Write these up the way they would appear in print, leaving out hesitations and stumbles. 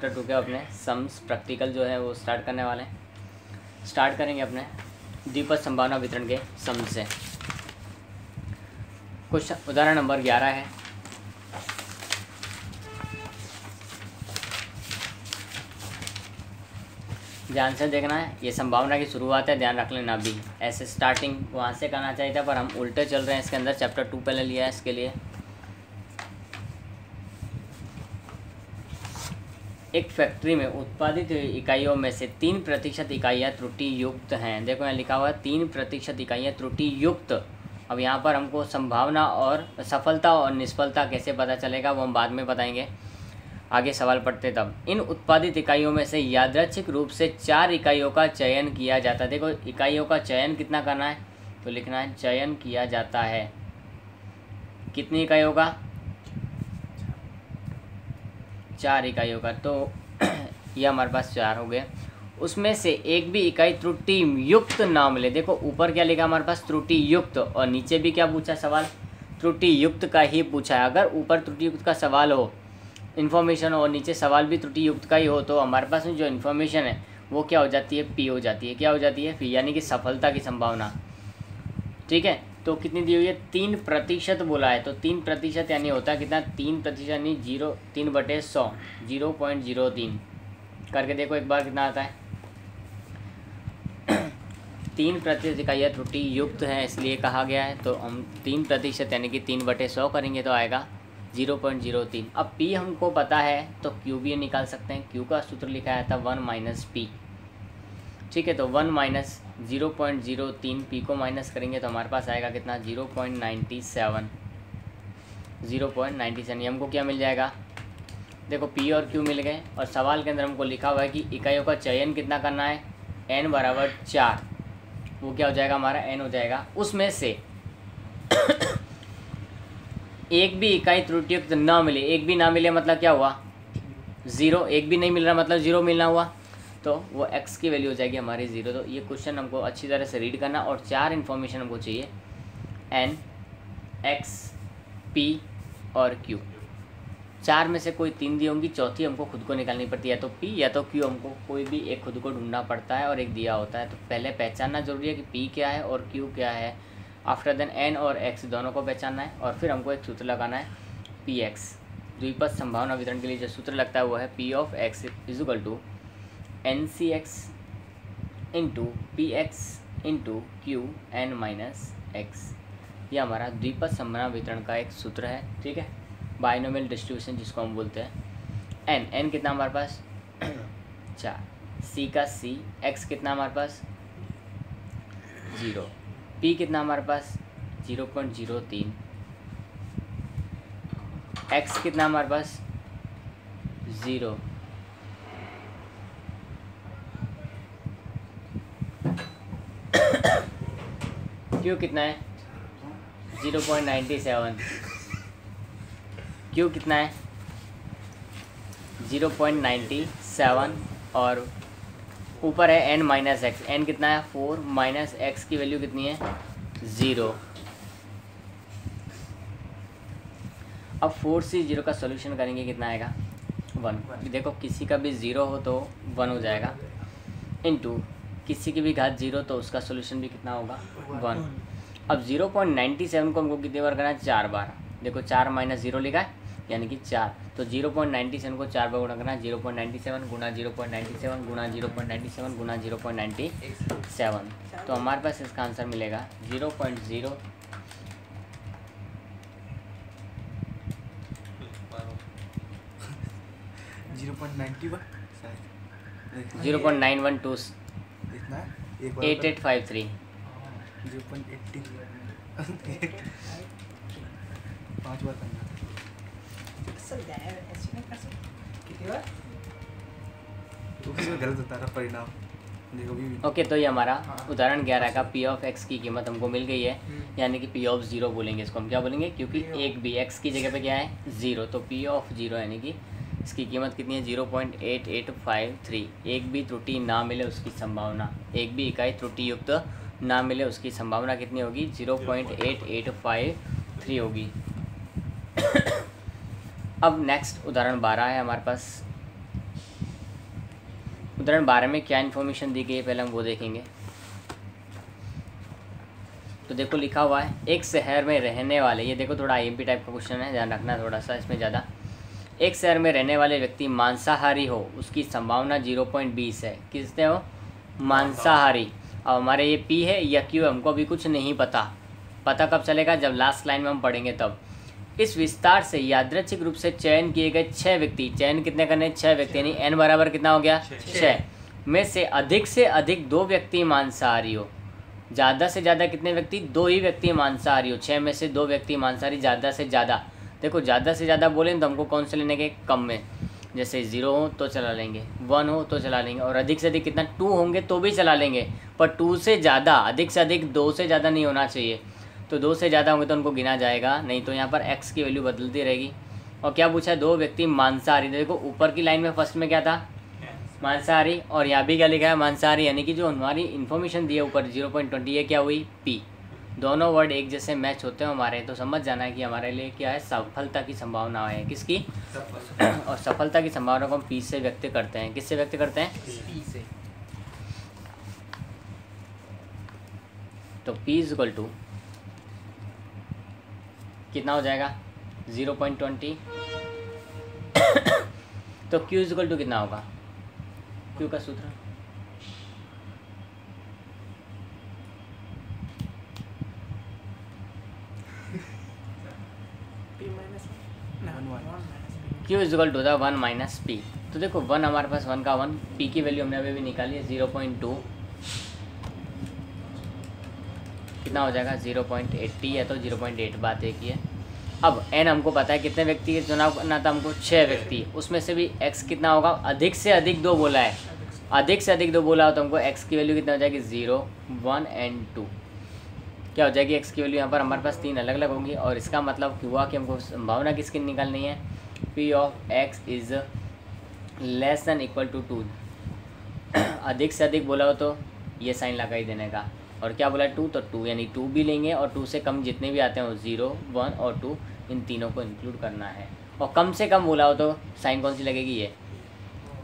Chapter 2 के अपने sums practical जो है वो स्टार्ट करने वाले हैं। स्टार्ट करेंगे अपने द्विपद संभावना वितरण के सम से। कुछ उदाहरण नंबर 11 है। ध्यान से देखना है, ये संभावना की शुरुआत है, ध्यान रख लेना। भी ऐसे स्टार्टिंग वहाँ से करना चाहिए था पर हम उल्टे चल रहे हैं। इसके अंदर चैप्टर 2 पहले लिया है इसके लिए। एक फैक्ट्री में उत्पादित इकाइयों में से 3% इकाइयाँ त्रुटि युक्त हैं। देखो यहाँ लिखा हुआ है 3% इकाइयाँ त्रुटि युक्त। अब यहाँ पर हमको संभावना और सफलता और निष्फलता कैसे पता चलेगा वो हम बाद में बताएंगे, आगे सवाल पढ़ते तब। इन उत्पादित इकाइयों में से यादृच्छिक रूप से 4 इकाइयों का चयन किया जाता है। देखो इकाइयों का चयन कितना करना है, तो लिखना है चयन किया जाता है। कितनी इकाइयों का? 4 इकाइयों का। तो ये हमारे पास 4 हो गए। उसमें से एक भी इकाई त्रुटि युक्त ना मिले। देखो ऊपर क्या लिखा हमारे पास, त्रुटि युक्त, और नीचे भी क्या पूछा सवाल, त्रुटि युक्त का ही पूछा है। अगर ऊपर त्रुटि युक्त का सवाल हो, इन्फॉर्मेशन, और नीचे सवाल भी त्रुटि युक्त का ही हो, तो हमारे पास में जो इन्फॉर्मेशन है वो क्या हो जाती है, पी हो जाती है। क्या हो जाती है? पी, यानी कि सफलता की संभावना। ठीक है, तो कितनी दी हुई है? 3% बोला है। तो 3% यानी होता है कितना? 3% यानी 3/100, 0.03 करके देखो एक बार कितना आता है। 3% इकाइयाँ त्रुटि युक्त है इसलिए कहा गया है। तो हम 3% यानी कि 3/100 करेंगे तो आएगा 0.03। अब P हमको पता है तो Q भी निकाल सकते हैं। Q का सूत्र लिखा है था 1 - P। ठीक है, तो 1 - 0.03, P को माइनस करेंगे तो हमारे पास आएगा कितना? 0.97। 0.97 हमको क्या मिल जाएगा? देखो P और Q मिल गए, और सवाल के अंदर हमको लिखा हुआ है कि इकाइयों का चयन कितना करना है, n = 4। वो क्या हो जाएगा हमारा? n हो जाएगा। उसमें से एक भी इकाई त्रुटियुक्त ना मिले। एक भी ना मिले मतलब क्या हुआ? 0। एक भी नहीं मिल रहा मतलब 0 मिलना हुआ, तो वो x की वैल्यू हो जाएगी हमारी 0। तो ये क्वेश्चन हमको अच्छी तरह से रीड करना, और 4 इन्फॉर्मेशन हमको चाहिए, n, x, p और q। 4 में से कोई 3 दी होंगी, चौथी हमको खुद को निकालनी पड़ती है। या तो p या तो q, हमको कोई भी एक खुद को ढूंढना पड़ता है और एक दिया होता है। तो पहले पहचानना जरूरी है कि p क्या है और q क्या है। आफ्टर देन n और x दोनों को पहचानना है, और फिर हमको एक सूत्र लगाना है px। द्विपद संभावना वितरण के लिए जो सूत्र लगता है वो है p(x) = NCx × px × Qn-x। ये हमारा द्विपद संभावना वितरण का एक सूत्र है। ठीक है, बाइनोमियल डिस्ट्रीब्यूशन जिसको हम बोलते हैं। n कितना हमारे पास? 4। c का c, x कितना हमारे पास? 0। p कितना हमारे पास? 0.03। x कितना हमारे पास? 0। q कितना है? 0.97। q कितना है? 0.97, और ऊपर है n - x। n कितना है? 4 माइनस x की वैल्यू कितनी है? 0। अब 4 से 0 का सॉल्यूशन करेंगे, कितना आएगा? 1। देखो किसी का भी 0 हो तो 1 हो जाएगा, इनटू किसी की भी घात 0 तो उसका सॉल्यूशन भी कितना होगा? 1। अब 0.97 को हमको कितनी बार करना है? 4 बार। देखो 4 - 0 लिखा है यानी कि 4, तो 0.97 को 4 बार गुणा करना है। 0.97 गुणा 0.97 गुणा 0.97 गुणा 0.97। तो हमारे पास इसका आंसर मिलेगा 0.0 0.912 8853। 5 बार करना। गलत होता है परिणाम। देखो भी। ओके, तो ये हमारा उदाहरण 11 का p(x) की कीमत हमको मिल गई है, यानी कि p(0) बोलेंगे इसको। हम क्या बोलेंगे? क्योंकि एक भी x की जगह पे क्या है? 0, तो p(0) यानी कि इसकी कीमत कितनी है? 0.8853। एक भी त्रुटि ना मिले उसकी संभावना, एक भी इकाई त्रुटि युक्त ना मिले उसकी संभावना कितनी होगी? 0.8853 होगी। अब नेक्स्ट उदाहरण 12 है हमारे पास। उदाहरण 12 में क्या इन्फॉर्मेशन दी गई है पहले हम वो देखेंगे। तो देखो लिखा हुआ है एक शहर में रहने वाले, ये देखो थोड़ा IMP टाइप का क्वेश्चन है, ध्यान रखना थोड़ा सा इसमें ज़्यादा। एक शहर में रहने वाले व्यक्ति मांसाहारी हो, उसकी संभावना 0.20 है। किसने हो? मांसाहारी। अब हमारे ये P है या Q, हमको अभी कुछ नहीं पता। पता कब चलेगा? जब लास्ट लाइन में हम पढ़ेंगे तब। इस विस्तार से यादृच्छिक रूप से चयन किए गए 6 व्यक्ति, चयन कितने करने? 6 व्यक्ति, यानी n बराबर कितना हो गया? 6 में से अधिक 2 व्यक्ति मांसाहारी हो। ज़्यादा से ज़्यादा कितने व्यक्ति? 2 ही व्यक्ति मांसाहारी हो। 6 में से 2 व्यक्ति मांसाहारी। ज़्यादा से ज़्यादा, देखो ज़्यादा से ज़्यादा बोलें तो हमको कौन से लेने के? कम में, जैसे 0 हो तो चला लेंगे, 1 हो तो चला लेंगे, और अधिक से अधिक कितना? 2 होंगे तो भी चला लेंगे, पर 2 से ज़्यादा, अधिक से अधिक 2 से ज़्यादा नहीं होना चाहिए। तो 2 से ज़्यादा होंगे तो उनको गिना जाएगा, नहीं तो यहाँ पर x की वैल्यू बदलती रहेगी। और क्या पूछा है? 2 व्यक्ति मांसाहारी। देखो ऊपर की लाइन में फर्स्ट में क्या था? मांसाहारी, और यहाँ भी क्या लिखा है? मांसाहारी, यानी कि जो हमारी इन्फॉर्मेशन दी है ऊपर 0.20, ये क्या हुई? P। दोनों वर्ड एक जैसे मैच होते हैं हमारे, तो समझ जाना है कि हमारे लिए क्या है? सफलता की संभावना है। किसकी? और सफलता की संभावना को हम P से व्यक्त करते हैं। किससे व्यक्त करते हैं? P से। तो P इज इक्वल टू कितना हो जाएगा? 0.20। तो Q इज इक्वल टू कितना होगा? Q का सूत्र Q is equal to the 1 minus P। तो देखो 1 हमारे पास 1 का 1, P की वैल्यू हमने अभी भी निकाली है 0.2, कितना हो जाएगा? 0.80 है तो 0.8, बात एक ही है। अब n हमको पता है कितने व्यक्ति के चुनाव करना था हमको? 6 व्यक्ति। उसमें से भी x कितना होगा? अधिक से अधिक 2 बोला है, अधिक से अधिक 2 बोला हो तो हमको x की वैल्यू कितना हो जाएगी? 0, 1 एंड 2। क्या हो जाएगी? x की वैल्यू यहाँ पर हमारे पास 3 अलग अलग होंगी, और इसका मतलब हुआ कि हमको संभावना किसकी निकालनी है? P of x is less than equal to 2। अधिक से अधिक बोला हो तो ये साइन लगा ही देने का, और क्या बोला? 2, तो 2, यानी 2 भी लेंगे, और 2 से कम जितने भी आते हैं वो 0, 1 और 2, इन तीनों को इंक्लूड करना है। और कम से कम बोला हो तो साइन कौन सी लगेगी? ये।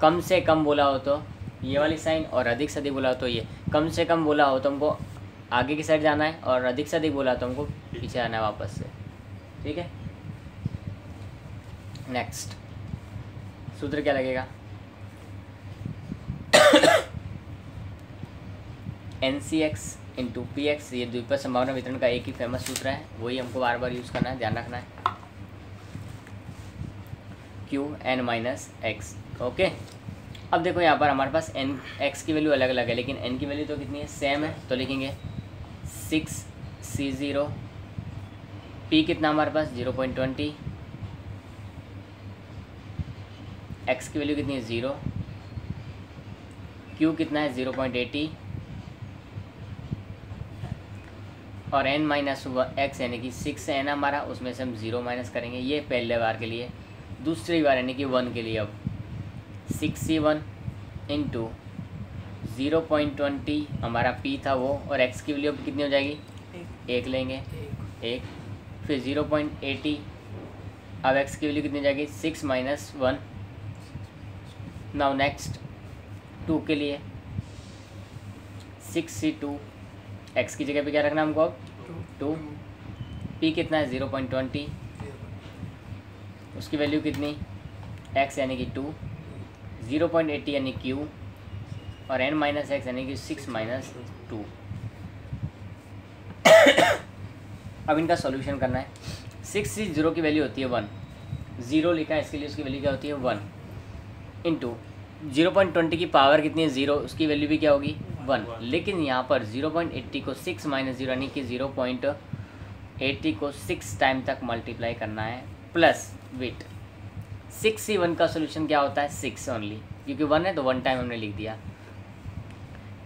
कम से कम बोला हो तो ये वाली साइन, और अधिक से अधिक बोला हो तो ये। कम से कम बोला हो तो हमको आगे की साइड जाना है, और अधिक से अधिक बोला हो तो हमको पीछे आना है वापस से। ठीक है, नेक्स्ट सूत्र क्या लगेगा? NCX इंटू PX, ये द्विपद संभावना वितरण का एक ही फेमस सूत्र है, वही हमको बार बार यूज़ करना है, ध्यान रखना है। Q n minus x. Okay, अब देखो यहाँ पर हमारे पास n x की वैल्यू अलग अलग है, लेकिन n की वैल्यू तो कितनी है? सेम है, तो लिखेंगे 6C0। P कितना हमारे पास? 0.20। x की वैल्यू कितनी है? 0। Q कितना है? 0.80, और n माइनस x यानी कि 6 है ना हमारा, उसमें से हम 0 माइनस करेंगे। ये पहले बार के लिए। दूसरी बार यानी कि 1 के लिए अब 6C1 इंटू 0.20 हमारा P था वो, और x की वैल्यू कितनी हो जाएगी? 1 लेंगे, 1। फिर 0.80, अब x की वैल्यू कितनी हो जाएगी? 6 माइनस 1। नाउ नेक्स्ट 2 के लिए 6C2, x की जगह पे क्या रखना हमको? अब 2। P कितना है? 0.20, उसकी वैल्यू कितनी? x यानी कि 2, 0.80 यानी Q, और n माइनस एक्स यानी कि 6 माइनस 2। अब इनका सॉल्यूशन करना है। 6C0 की वैल्यू होती है 1, 0 लिखा है इसके लिए, उसकी वैल्यू क्या होती है? 1 इंटू 0.20 की पावर कितनी है? 0, उसकी वैल्यू भी क्या होगी? 1। लेकिन यहाँ पर 0.80 को 6 माइनस 0 यानी कि 0.80 को 6 टाइम तक मल्टीप्लाई करना है, प्लस वेट 6C1 का सोल्यूशन क्या होता है? 6 ओनली, क्योंकि 1 है तो 1 टाइम हमने लिख दिया,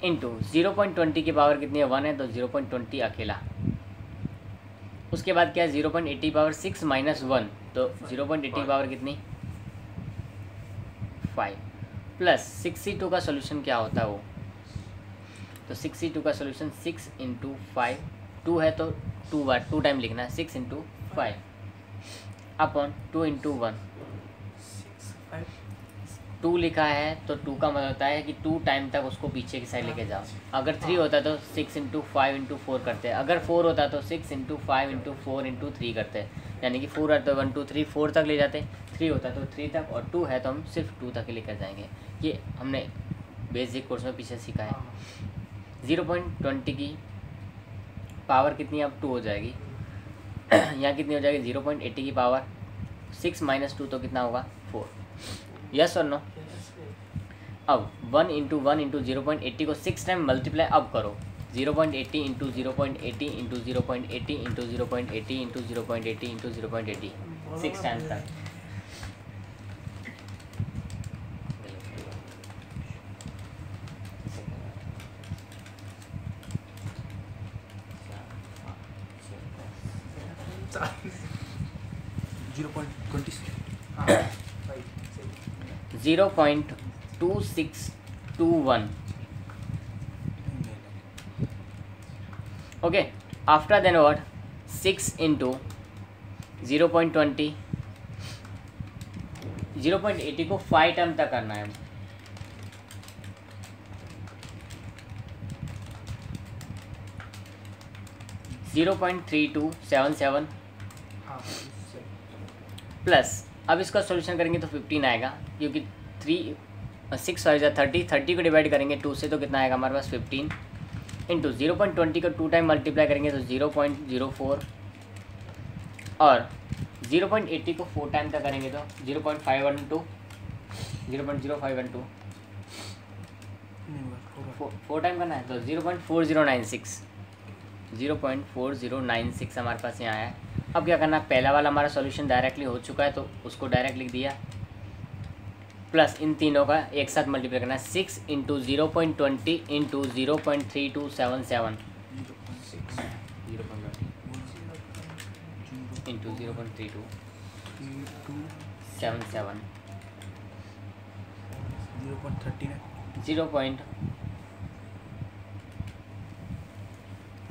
इंटू 0.20 की पावर कितनी है? 1 है तो 0.20 अकेला। उसके बाद क्या है? 0.80 पावर 6 माइनस 1, तो 0.80 पावर कितनी? 5, प्लस 6C2 का सोल्यूशन क्या होता है वो? तो 6C2 का सोल्यूशन 6 इंटू 5, 2 है तो 2 बार 2 टाइम लिखना है, 6 इंटू 5 अपॉन 2 इंटू 1, 2 लिखा है तो 2 का मतलब होता है कि 2 टाइम तक उसको पीछे की साइड लेके जाओ। अगर 3 होता तो 6 इंटू 5 इंटू 4 करते हैं। अगर 4 होता तो 6 इंटू 5 इंटू 4 इंटू 3 करते हैं। यानी कि 4 है तो 1 2 3 4 तक ले जाते, 3 होता तो 3 तक, और 2 है तो हम सिर्फ 2 तक ही लेकर जाएंगे। ये हमने बेसिक कोर्स में पीछे सीखा है। 0.20 की पावर कितनी अब 2 हो जाएगी यहाँ कितनी हो जाएगी 0.80 की पावर 6 माइनस 2 तो कितना होगा 4। यस और नो। अब 1 इंटू 1 इंटू 0.80 को 6 टाइम मल्टीप्लाई अब करो। 0.80 into 0.80 into 0.80 into 0.80 into 0.80 into 0.80 6 times तक। हाँ 0.2621 okay. After then what 6 into 0.20 0.80 को 5 टाइम तक करना है। 0.3277 प्लस अब इसका सॉल्यूशन करेंगे तो 15 आएगा, क्योंकि 6 30 को डिवाइड करेंगे 2 से तो कितना आएगा हमारे पास 15 इंटू 0.20 को 2 टाइम मल्टीप्लाई करेंगे तो 0.04 और 0.80 को 4 टाइम तक करेंगे तो 0.512 0.0512 4 टाइम करना है तो 0.4096 हमारे पास यहाँ आया है। अब क्या करना है, पहला वाला हमारा सॉल्यूशन डायरेक्टली हो चुका है तो उसको डायरेक्ट लिख दिया, प्लस इन तीनों का एक साथ मल्टीप्लाई करना है। 6 इंटू 0.20 इंटू 0.3277 इंटू 0.3277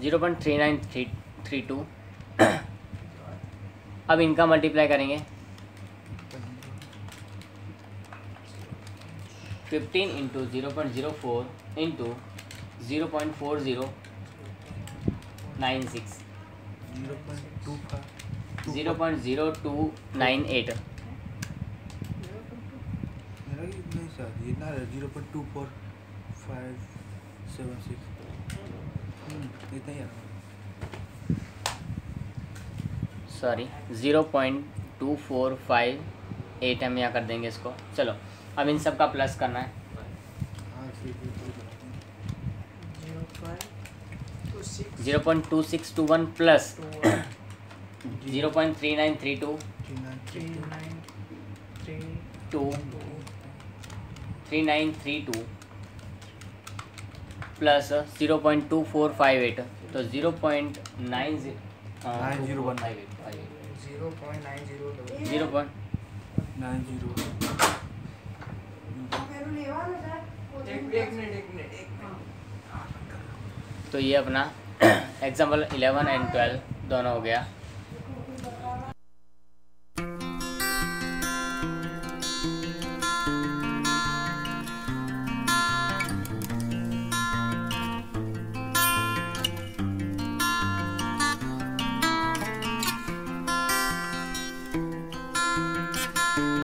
0.3932 अब इनका मल्टीप्लाई करेंगे 15 इंटू 0.04 इंटू 0.4096 0.0298 सॉरी 0.2458 हम यहाँ कर देंगे इसको। चलो अब इन सब का प्लस करना है। 0.2621 प्लस 0.3932 प्लस 0.2458 तो 0.90 तो ये अपना एग्जाम्पल 11 एंड 12 दोनों हो गया।